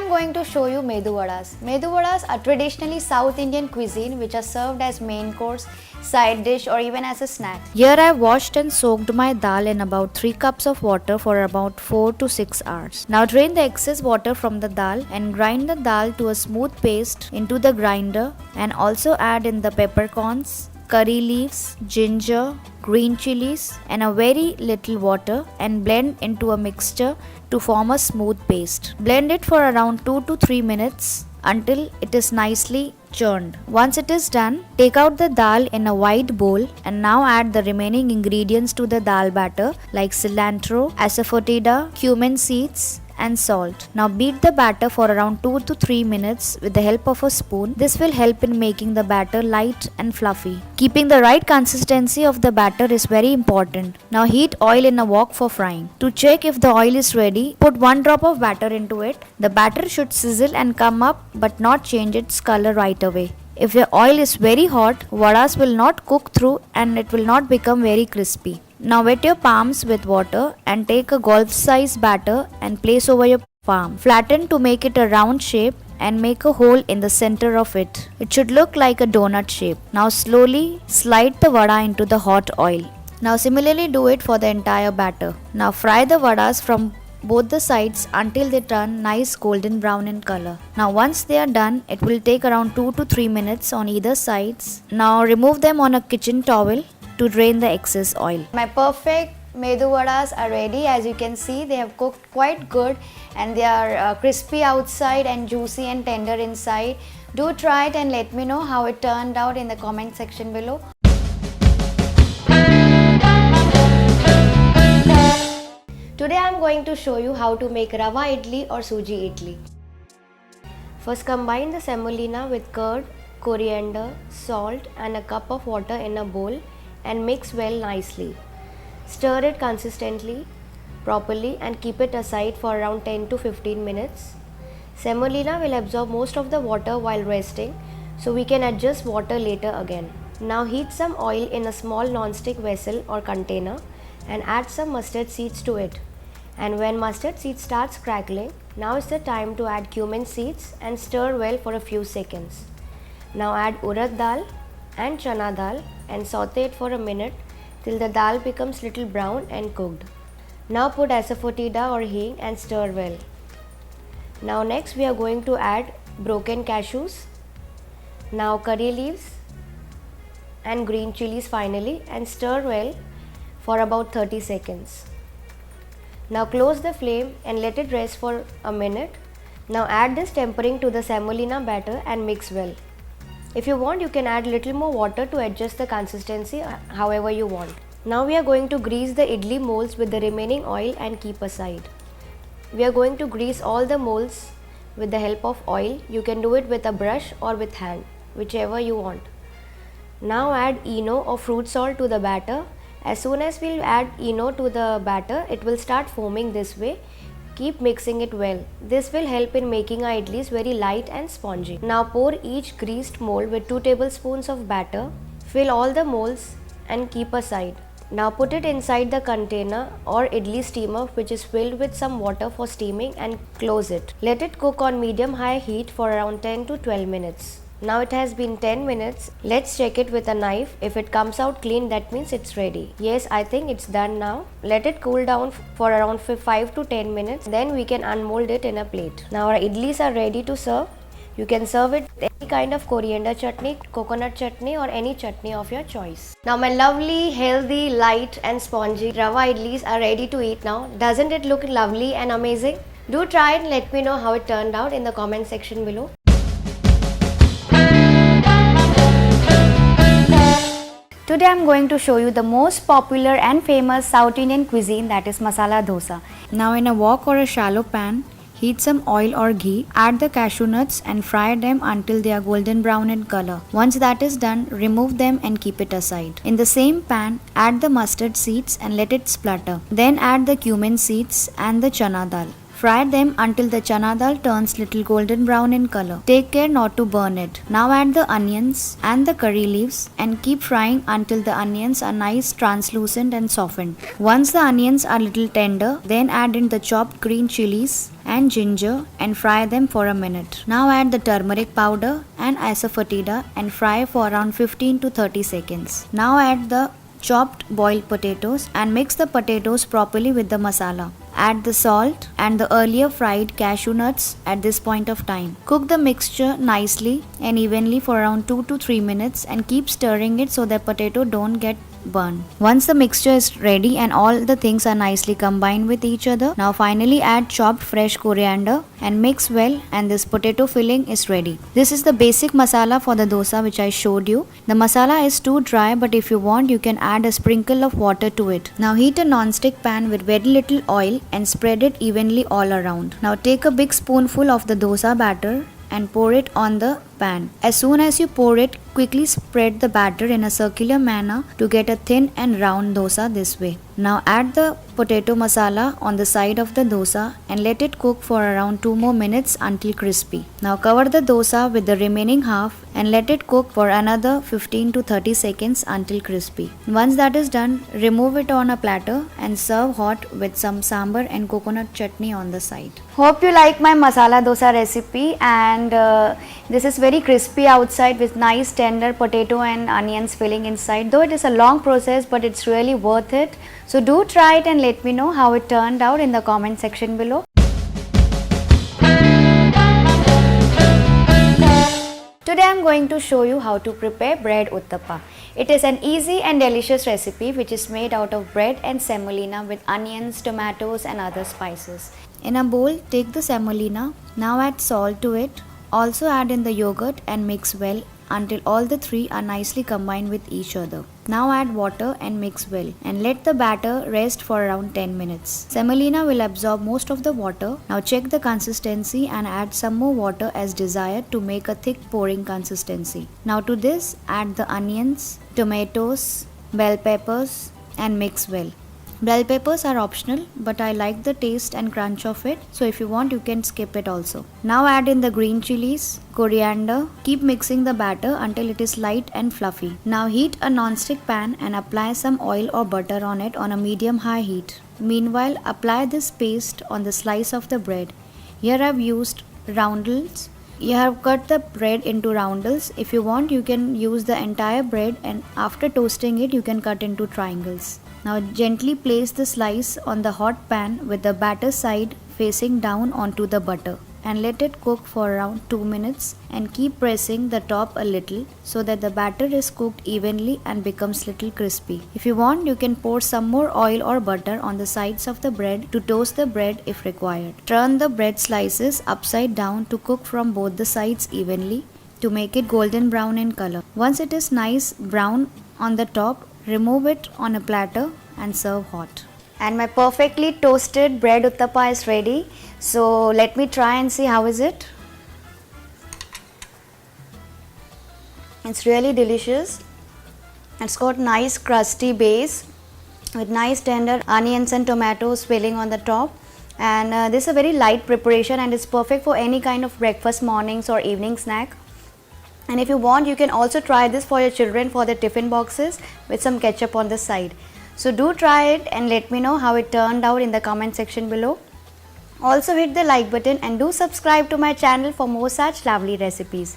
I'm going to show you Medu Vadas. Medu Vadas are traditionally South Indian cuisine which are served as main course, side dish or even as a snack. Here I washed and soaked my dal in about 3 cups of water for about 4 to 6 hours. Now drain the excess water from the dal and grind the dal to a smooth paste into the grinder, and also add in the peppercorns, curry leaves, ginger, green chilies and a very little water, and blend into a mixture to form a smooth paste. Blend it for around 2 to 3 minutes until it is nicely churned. Once it is done, take out the dal in a wide bowl and now add the remaining ingredients to the dal batter like cilantro, asafoetida, cumin seeds and salt. Now beat the batter for around 2 to 3 minutes with the help of a spoon. This will help in making the batter light and fluffy. Keeping the right consistency of the batter is very important. Now heat oil in a wok for frying. To check if the oil is ready, put 1 drop of batter into it. The batter should sizzle and come up but not change its color right away. If the oil is very hot, vadas will not cook through and it will not become very crispy. Now wet your palms with water and take a golf size batter and place over your palm. Flatten to make it a round shape and make a hole in the center of it. It should look like a donut shape. Now slowly slide the vada into the hot oil. Now similarly do it for the entire batter. Now fry the vadas from both the sides until they turn nice golden brown in color. Now once they are done, it will take around 2 to 3 minutes on either sides. Now remove them on a kitchen towel to drain the excess oil. My perfect Medu Vadas are ready. As you can see, they have cooked quite good and they are crispy outside and juicy and tender inside. Do try it and let me know how it turned out in the comment section below. Today I am going to show you how to make Rava Idli or Suji Idli. First combine the semolina with curd, coriander, salt and a cup of water in a bowl and mix well nicely. Stir it consistently, properly and keep it aside for around 10 to 15 minutes. Semolina will absorb most of the water while resting, so we can adjust water later again. Now heat some oil in a small non-stick vessel or container and add some mustard seeds to it. And when mustard seeds starts crackling, now is the time to add cumin seeds and stir well for a few seconds. Now add urad dal and chana dal and saute it for a minute till the dal becomes little brown and cooked. Now put asafoetida or hing and stir well. Now next we are going to add broken cashews, now curry leaves and green chilies finally, and stir well for about 30 seconds. Now close the flame and let it rest for a minute. Now add this tempering to the semolina batter and mix well. If you want, you can add little more water to adjust the consistency however you want. Now we are going to grease the idli molds with the remaining oil and keep aside. We are going to grease all the molds with the help of oil. You can do it with a brush or with hand, whichever you want. Now add ENO or fruit salt to the batter. As soon as we add ENO to the batter, it will start foaming this way. Keep mixing it well. This will help in making our idlis very light and spongy. Now pour each greased mold with 2 tablespoons of batter. Fill all the molds and keep aside. Now put it inside the container or idli steamer which is filled with some water for steaming and close it. Let it cook on medium-high heat for around 10 to 12 minutes. Now it has been 10 minutes. Let's check it with a knife. If it comes out clean, that means it's ready. Yes, I think it's done now. Let it cool down for around 5 to 10 minutes. Then we can unmold it in a plate. Now our idlis are ready to serve. You can serve it with any kind of coriander chutney, coconut chutney or any chutney of your choice. Now my lovely, healthy, light and spongy Rava idlis are ready to eat now. Doesn't it look lovely and amazing? Do try it and let me know how it turned out in the comment section below. Today I am going to show you the most popular and famous South Indian cuisine, that is Masala Dosa. Now in a wok or a shallow pan, heat some oil or ghee, add the cashew nuts and fry them until they are golden brown in color. Once that is done, remove them and keep it aside. In the same pan, add the mustard seeds and let it splutter. Then add the cumin seeds and the chana dal. Fry them until the chana dal turns little golden brown in color. Take care not to burn it. Now add the onions and the curry leaves and keep frying until the onions are nice translucent and softened. Once the onions are little tender, then add in the chopped green chilies and ginger and fry them for a minute. Now add the turmeric powder and asafoetida and fry for around 15 to 30 seconds. Now add the chopped boiled potatoes and mix the potatoes properly with the masala. Add the salt and the earlier fried cashew nuts at this point of time. Cook the mixture nicely and evenly for around 2 to 3 minutes and keep stirring it so the potato don't get burned. Once the mixture is ready and all the things are nicely combined with each other, now finally add chopped fresh coriander and mix well, and this potato filling is ready. This is the basic masala for the dosa which I showed you. The masala is too dry, but if you want you can add a sprinkle of water to it. Now heat a non-stick pan with very little oil and spread it evenly all around. Now take a big spoonful of the dosa batter and pour it on the pan. As soon as you pour it, quickly spread the batter in a circular manner to get a thin and round dosa this way. Now add the potato masala on the side of the dosa and let it cook for around 2 more minutes until crispy. Now cover the dosa with the remaining half and let it cook for another 15 to 30 seconds until crispy. Once that is done, remove it on a platter and serve hot with some sambar and coconut chutney on the side. Hope you like my masala dosa recipe, and this is very crispy outside with nice tender potato and onions filling inside. Though it is a long process, but it's really worth it. So do try it and let me know how it turned out in the comment section below. Today I am going to show you how to prepare bread uttappa. It is an easy and delicious recipe which is made out of bread and semolina with onions, tomatoes and other spices. In a bowl, take the semolina. Now add salt to it. Also add in the yogurt and mix well until all the three are nicely combined with each other. Now add water and mix well and let the batter rest for around 10 minutes. Semolina will absorb most of the water. Now check the consistency and add some more water as desired to make a thick pouring consistency. Now to this add the onions, tomatoes, bell peppers and mix well. Bell peppers are optional, but I like the taste and crunch of it, so if you want you can skip it also. Now add in the green chilies, coriander. Keep mixing the batter until it is light and fluffy. Now heat a non-stick pan and apply some oil or butter on it on a medium-high heat. Meanwhile, apply this paste on the slice of the bread. Here I have used roundels. You have cut the bread into roundels. If you want you can use the entire bread, and after toasting it you can cut into triangles. Now gently place the slice on the hot pan with the batter side facing down onto the butter and let it cook for around 2 minutes, and keep pressing the top a little so that the batter is cooked evenly and becomes little crispy. If you want you can pour some more oil or butter on the sides of the bread to toast the bread if required. Turn the bread slices upside down to cook from both the sides evenly to make it golden brown in color. Once it is nice brown on the top, remove it on a platter and serve hot. And my perfectly toasted bread uttappa is ready. So let me try and see how is it. It's really delicious. It's got nice crusty base with nice tender onions and tomatoes filling on the top. And this is a very light preparation and it's perfect for any kind of breakfast, mornings or evening snack. And if you want you can also try this for your children for their tiffin boxes with some ketchup on the side. So do try it and let me know how it turned out in the comment section below. Also hit the like button and do subscribe to my channel for more such lovely recipes.